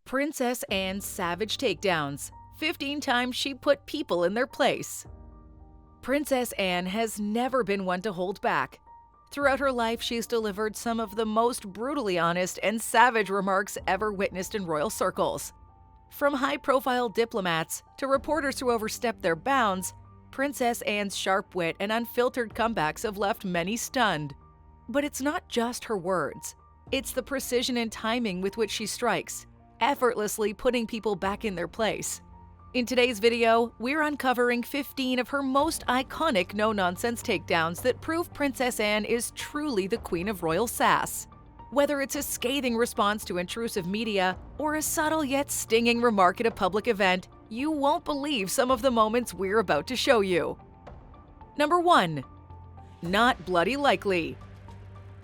Princess Anne's savage takedowns. 15 times she put people in their place. Princess Anne has never been one to hold back. Throughout her life, she's delivered some of the most brutally honest and savage remarks ever witnessed in royal circles. From high-profile diplomats to reporters who overstepped their bounds, Princess Anne's sharp wit and unfiltered comebacks have left many stunned. But it's not just her words. It's the precision and timing with which she strikes, effortlessly putting people back in their place. In today's video, we're uncovering 15 of her most iconic no-nonsense takedowns that prove Princess Anne is truly the queen of royal sass. Whether it's a scathing response to intrusive media or a subtle yet stinging remark at a public event, you won't believe some of the moments we're about to show you. Number 1. Not bloody likely.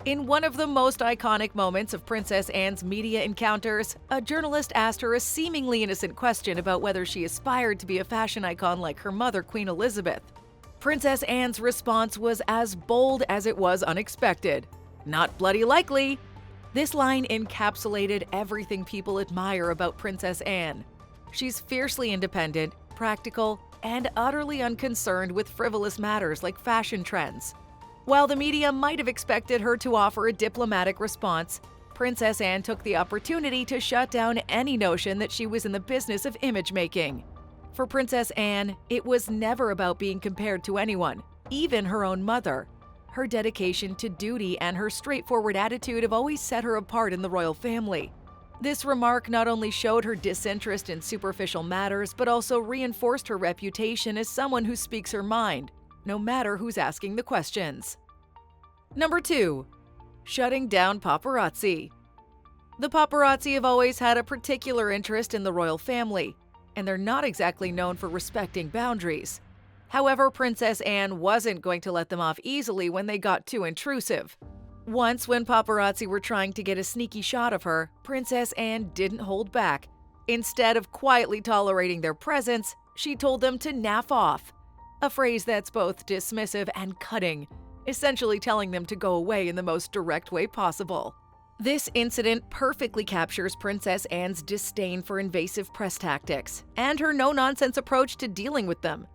In one of the most iconic moments of Princess Anne's media encounters, a journalist asked her a seemingly innocent question about whether she aspired to be a fashion icon like her mother, Queen Elizabeth. Princess Anne's response was as bold as it was unexpected. Not bloody likely. This line encapsulated everything people admire about Princess Anne. She's fiercely independent, practical, and utterly unconcerned with frivolous matters like fashion trends. While the media might have expected her to offer a diplomatic response, Princess Anne took the opportunity to shut down any notion that she was in the business of image-making. For Princess Anne, it was never about being compared to anyone, even her own mother. Her dedication to duty and her straightforward attitude have always set her apart in the royal family. This remark not only showed her disinterest in superficial matters, but also reinforced her reputation as someone who speaks her mind, no matter who's asking the questions. Number 2. Shutting down paparazzi. The paparazzi have always had a particular interest in the royal family, and they're not exactly known for respecting boundaries. However, Princess Anne wasn't going to let them off easily when they got too intrusive. Once, when paparazzi were trying to get a sneaky shot of her, Princess Anne didn't hold back. Instead of quietly tolerating their presence, she told them to naff off. A phrase that's both dismissive and cutting, essentially telling them to go away in the most direct way possible. This incident perfectly captures Princess Anne's disdain for invasive press tactics and her no-nonsense approach to dealing with them.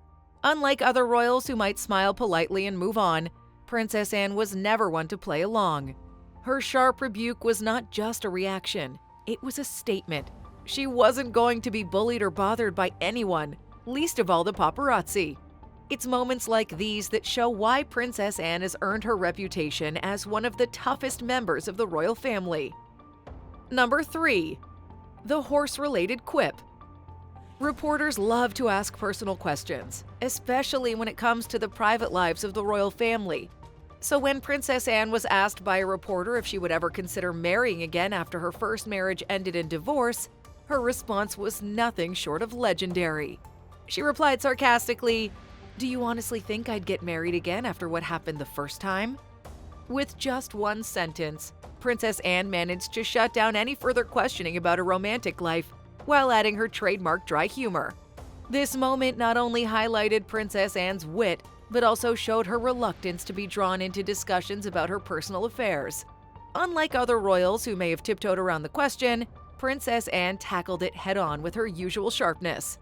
Unlike other royals who might smile politely and move on, Princess Anne was never one to play along. Her sharp rebuke was not just a reaction, it was a statement. She wasn't going to be bullied or bothered by anyone, least of all the paparazzi. It's moments like these that show why Princess Anne has earned her reputation as one of the toughest members of the royal family. Number 3. The horse-related quip. Reporters love to ask personal questions, especially when it comes to the private lives of the royal family. So when Princess Anne was asked by a reporter if she would ever consider marrying again after her first marriage ended in divorce, her response was nothing short of legendary. She replied sarcastically, "Do you honestly think I'd get married again after what happened the first time?" With just one sentence, Princess Anne managed to shut down any further questioning about her romantic life while adding her trademark dry humor. This moment not only highlighted Princess Anne's wit, but also showed her reluctance to be drawn into discussions about her personal affairs. Unlike other royals who may have tiptoed around the question, Princess Anne tackled it head-on with her usual sharpness.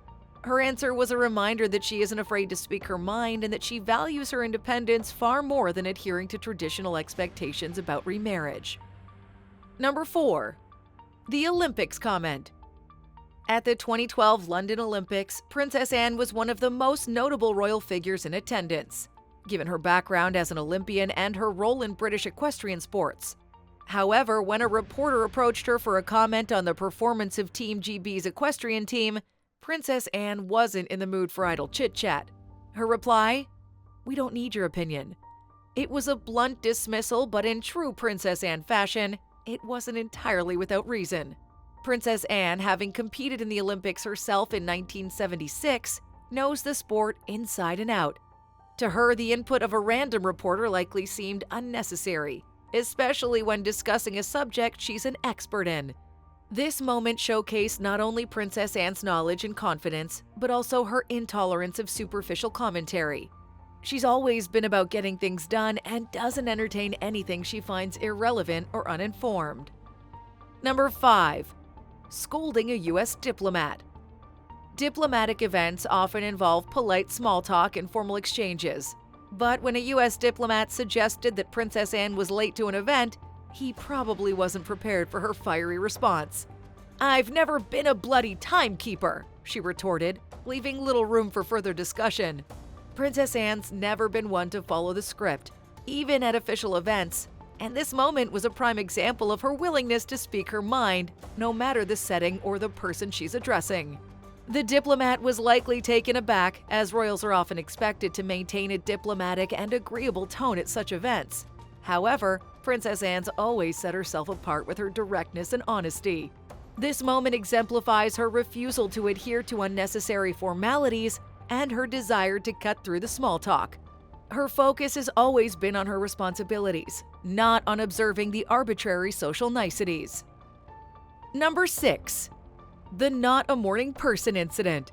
Her answer was a reminder that she isn't afraid to speak her mind and that she values her independence far more than adhering to traditional expectations about remarriage. Number 4. The Olympics comment. At the 2012 London Olympics, Princess Anne was one of the most notable royal figures in attendance, given her background as an Olympian and her role in British equestrian sports. However, when a reporter approached her for a comment on the performance of Team GB's equestrian team, Princess Anne wasn't in the mood for idle chit-chat. Her reply? "We don't need your opinion." It was a blunt dismissal, but in true Princess Anne fashion, it wasn't entirely without reason. Princess Anne, having competed in the Olympics herself in 1976, knows the sport inside and out. To her, the input of a random reporter likely seemed unnecessary, especially when discussing a subject she's an expert in. This moment showcased not only Princess Anne's knowledge and confidence, but also her intolerance of superficial commentary. She's always been about getting things done and doesn't entertain anything she finds irrelevant or uninformed. Number 5. Scolding a U.S. diplomat. Diplomatic events often involve polite small talk and formal exchanges. But when a U.S. diplomat suggested that Princess Anne was late to an event, he probably wasn't prepared for her fiery response. "I've never been a bloody timekeeper," she retorted, leaving little room for further discussion. Princess Anne's never been one to follow the script, even at official events, and this moment was a prime example of her willingness to speak her mind, no matter the setting or the person she's addressing. The diplomat was likely taken aback, as royals are often expected to maintain a diplomatic and agreeable tone at such events. However, Princess Anne's always set herself apart with her directness and honesty. This moment exemplifies her refusal to adhere to unnecessary formalities and her desire to cut through the small talk. Her focus has always been on her responsibilities, not on observing the arbitrary social niceties. Number 6. The not a morning person incident.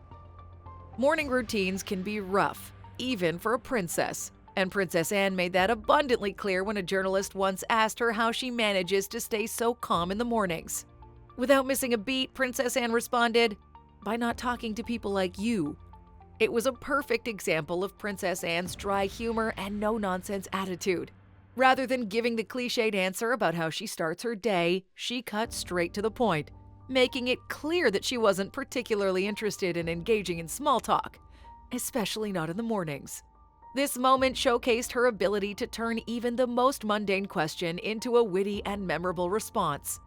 Morning routines can be rough, even for a princess, and Princess Anne made that abundantly clear when a journalist once asked her how she manages to stay so calm in the mornings. Without missing a beat, Princess Anne responded, "By not talking to people like you." It was a perfect example of Princess Anne's dry humor and no-nonsense attitude. Rather than giving the cliched answer about how she starts her day, she cut straight to the point, making it clear that she wasn't particularly interested in engaging in small talk, especially not in the mornings. This moment showcased her ability to turn even the most mundane question into a witty and memorable response.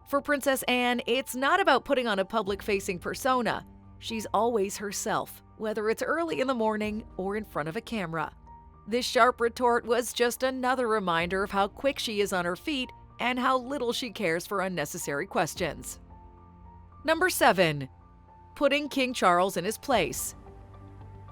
For Princess Anne, it's not about putting on a public-facing persona. She's always herself, whether it's early in the morning or in front of a camera. This sharp retort was just another reminder of how quick she is on her feet and how little she cares for unnecessary questions. Number 7. Putting King Charles in his place.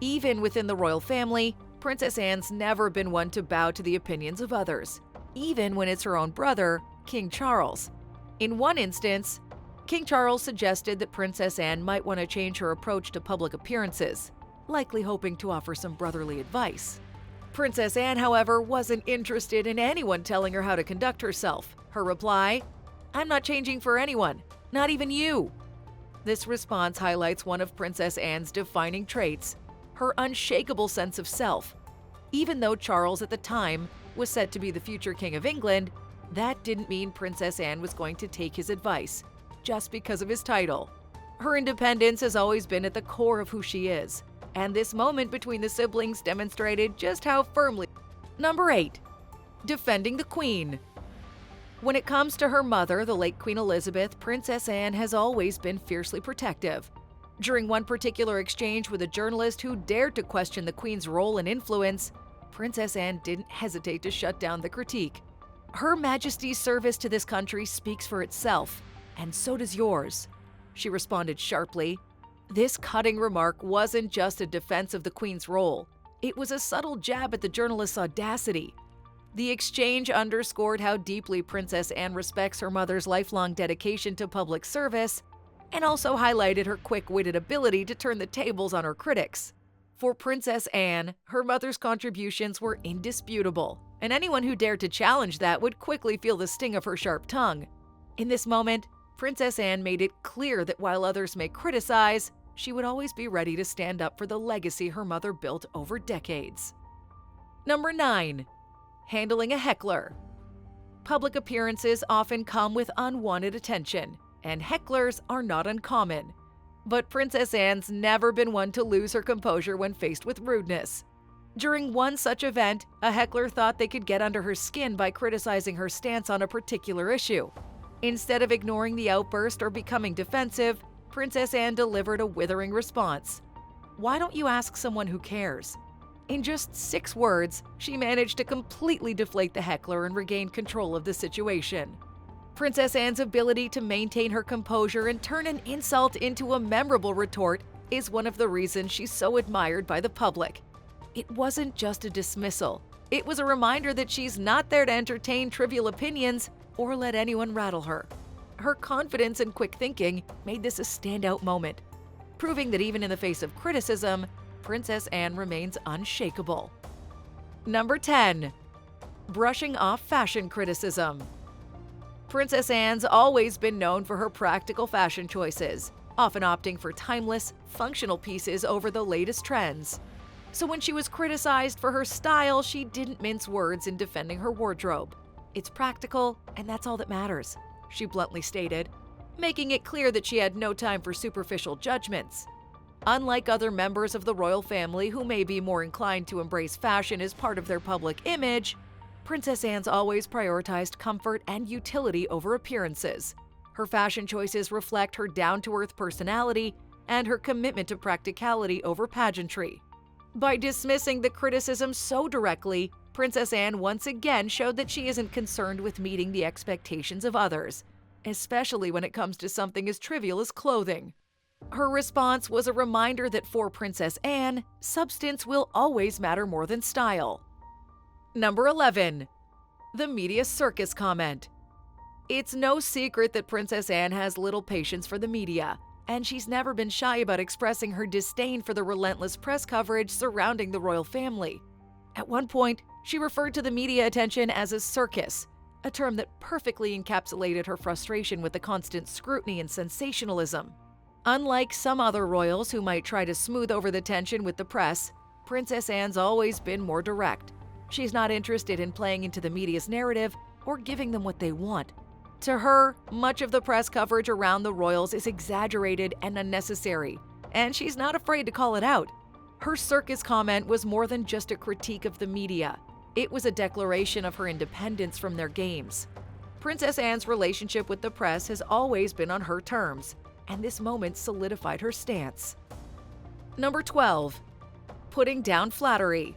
Even within the royal family, Princess Anne's never been one to bow to the opinions of others, even when it's her own brother, King Charles. In one instance, King Charles suggested that Princess Anne might want to change her approach to public appearances, likely hoping to offer some brotherly advice. Princess Anne, however, wasn't interested in anyone telling her how to conduct herself. Her reply, "I'm not changing for anyone, not even you." This response highlights one of Princess Anne's defining traits, her unshakable sense of self. Even though Charles at the time was set to be the future King of England, that didn't mean Princess Anne was going to take his advice just because of his title. Her independence has always been at the core of who she is, and this moment between the siblings demonstrated just how firmly. Number 8. Defending the Queen. When it comes to her mother, the late Queen Elizabeth, Princess Anne has always been fiercely protective. During one particular exchange with a journalist who dared to question the Queen's role and influence, Princess Anne didn't hesitate to shut down the critique. "Her Majesty's service to this country speaks for itself, and so does yours," she responded sharply. This cutting remark wasn't just a defense of the Queen's role. It was a subtle jab at the journalist's audacity. The exchange underscored how deeply Princess Anne respects her mother's lifelong dedication to public service, and also highlighted her quick-witted ability to turn the tables on her critics. For Princess Anne, her mother's contributions were indisputable, and anyone who dared to challenge that would quickly feel the sting of her sharp tongue. In this moment, Princess Anne made it clear that while others may criticize, she would always be ready to stand up for the legacy her mother built over decades. Number 9. Handling a heckler. Public appearances often come with unwanted attention, and hecklers are not uncommon. But Princess Anne's never been one to lose her composure when faced with rudeness. During one such event, a heckler thought they could get under her skin by criticizing her stance on a particular issue. Instead of ignoring the outburst or becoming defensive, Princess Anne delivered a withering response. "Why don't you ask someone who cares?" In just 6 words, she managed to completely deflate the heckler and regain control of the situation. Princess Anne's ability to maintain her composure and turn an insult into a memorable retort is one of the reasons she's so admired by the public. It wasn't just a dismissal. It was a reminder that she's not there to entertain trivial opinions or let anyone rattle her. Her confidence and quick thinking made this a standout moment, proving that even in the face of criticism, Princess Anne remains unshakable. Number 10. Brushing off fashion criticism. Princess Anne's always been known for her practical fashion choices, often opting for timeless, functional pieces over the latest trends. So when she was criticized for her style, she didn't mince words in defending her wardrobe. "It's practical, and that's all that matters," she bluntly stated, making it clear that she had no time for superficial judgments. Unlike other members of the royal family who may be more inclined to embrace fashion as part of their public image, Princess Anne's always prioritized comfort and utility over appearances. Her fashion choices reflect her down-to-earth personality and her commitment to practicality over pageantry. By dismissing the criticism so directly, Princess Anne once again showed that she isn't concerned with meeting the expectations of others, especially when it comes to something as trivial as clothing. Her response was a reminder that for Princess Anne, substance will always matter more than style. Number 11. The media circus comment. It's no secret that Princess Anne has little patience for the media, and she's never been shy about expressing her disdain for the relentless press coverage surrounding the royal family. At one point, she referred to the media attention as a circus, a term that perfectly encapsulated her frustration with the constant scrutiny and sensationalism. Unlike some other royals who might try to smooth over the tension with the press, Princess Anne's always been more direct. She's not interested in playing into the media's narrative or giving them what they want. To her, much of the press coverage around the royals is exaggerated and unnecessary, and she's not afraid to call it out. Her circus comment was more than just a critique of the media. It was a declaration of her independence from their games. Princess Anne's relationship with the press has always been on her terms, and this moment solidified her stance. Number 12. Putting down flattery.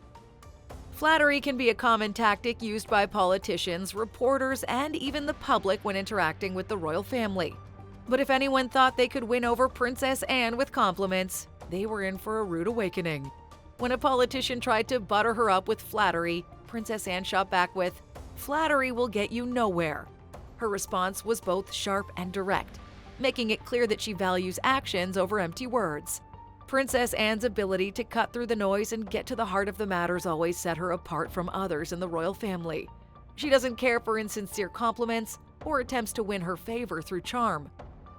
Flattery can be a common tactic used by politicians, reporters, and even the public when interacting with the royal family. But if anyone thought they could win over Princess Anne with compliments, they were in for a rude awakening. When a politician tried to butter her up with flattery, Princess Anne shot back with, "Flattery will get you nowhere." Her response was both sharp and direct, making it clear that she values actions over empty words. Princess Anne's ability to cut through the noise and get to the heart of the matters always set her apart from others in the royal family. She doesn't care for insincere compliments or attempts to win her favor through charm.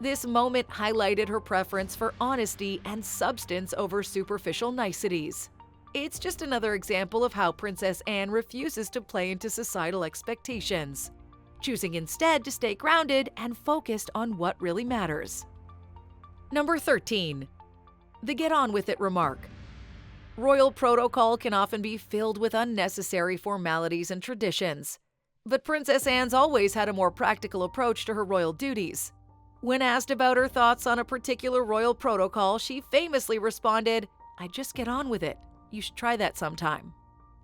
This moment highlighted her preference for honesty and substance over superficial niceties. It's just another example of how Princess Anne refuses to play into societal expectations, choosing instead to stay grounded and focused on what really matters. Number 13. The get on with it remark. Royal protocol can often be filled with unnecessary formalities and traditions, but Princess Anne's always had a more practical approach to her royal duties. When asked about her thoughts on a particular royal protocol, she famously responded, "I just get on with it. You should try that sometime."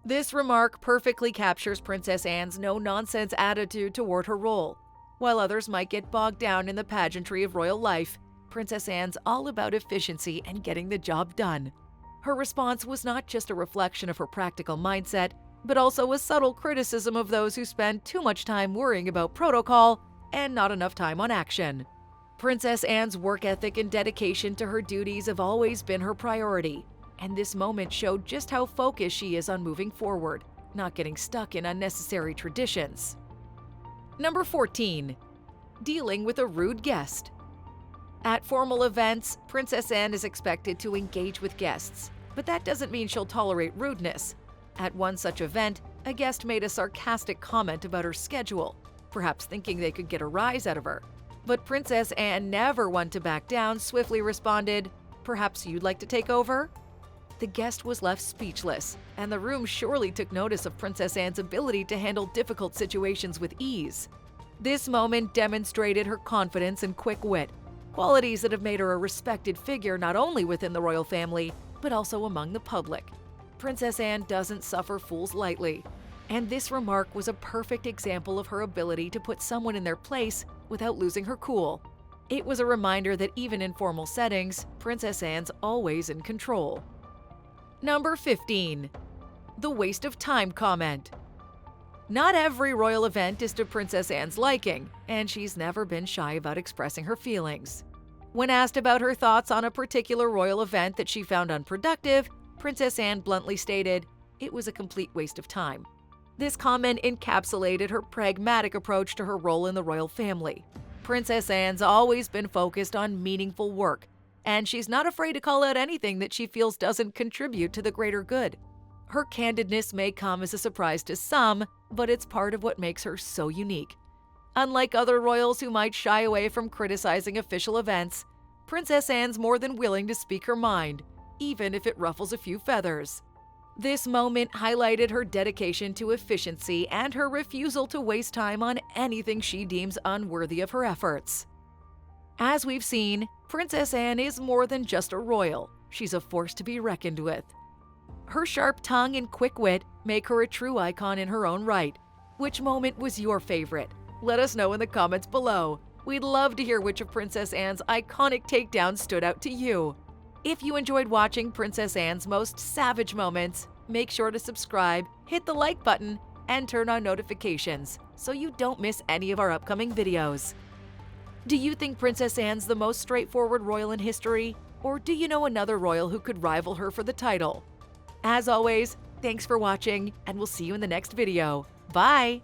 This remark perfectly captures Princess Anne's no-nonsense attitude toward her role. While others might get bogged down in the pageantry of royal life, Princess Anne's all about efficiency and getting the job done. Her response was not just a reflection of her practical mindset, but also a subtle criticism of those who spend too much time worrying about protocol and not enough time on action. Princess Anne's work ethic and dedication to her duties have always been her priority, and this moment showed just how focused she is on moving forward, not getting stuck in unnecessary traditions. Number 14. Dealing with a rude guest. At formal events, Princess Anne is expected to engage with guests, but that doesn't mean she'll tolerate rudeness. At one such event, a guest made a sarcastic comment about her schedule, perhaps thinking they could get a rise out of her. But Princess Anne, never one to back down, swiftly responded, "Perhaps you'd like to take over?" The guest was left speechless, and the room surely took notice of Princess Anne's ability to handle difficult situations with ease. This moment demonstrated her confidence and quick wit, qualities that have made her a respected figure not only within the royal family, but also among the public. Princess Anne doesn't suffer fools lightly, and this remark was a perfect example of her ability to put someone in their place without losing her cool. It was a reminder that even in formal settings, Princess Anne's always in control. Number 15. The waste of time comment. Not every royal event is to Princess Anne's liking, and she's never been shy about expressing her feelings. When asked about her thoughts on a particular royal event that she found unproductive, Princess Anne bluntly stated, "It was a complete waste of time." This comment encapsulated her pragmatic approach to her role in the royal family. Princess Anne's always been focused on meaningful work, and she's not afraid to call out anything that she feels doesn't contribute to the greater good. Her candidness may come as a surprise to some, but it's part of what makes her so unique. Unlike other royals who might shy away from criticizing official events, Princess Anne's more than willing to speak her mind, even if it ruffles a few feathers. This moment highlighted her dedication to efficiency and her refusal to waste time on anything she deems unworthy of her efforts. As we've seen, Princess Anne is more than just a royal. She's a force to be reckoned with. Her sharp tongue and quick wit make her a true icon in her own right. Which moment was your favorite? Let us know in the comments below. We'd love to hear which of Princess Anne's iconic takedowns stood out to you. If you enjoyed watching Princess Anne's most savage moments, make sure to subscribe, hit the like button, and turn on notifications so you don't miss any of our upcoming videos. Do you think Princess Anne's the most straightforward royal in history? Or do you know another royal who could rival her for the title? As always, thanks for watching, and we'll see you in the next video. Bye!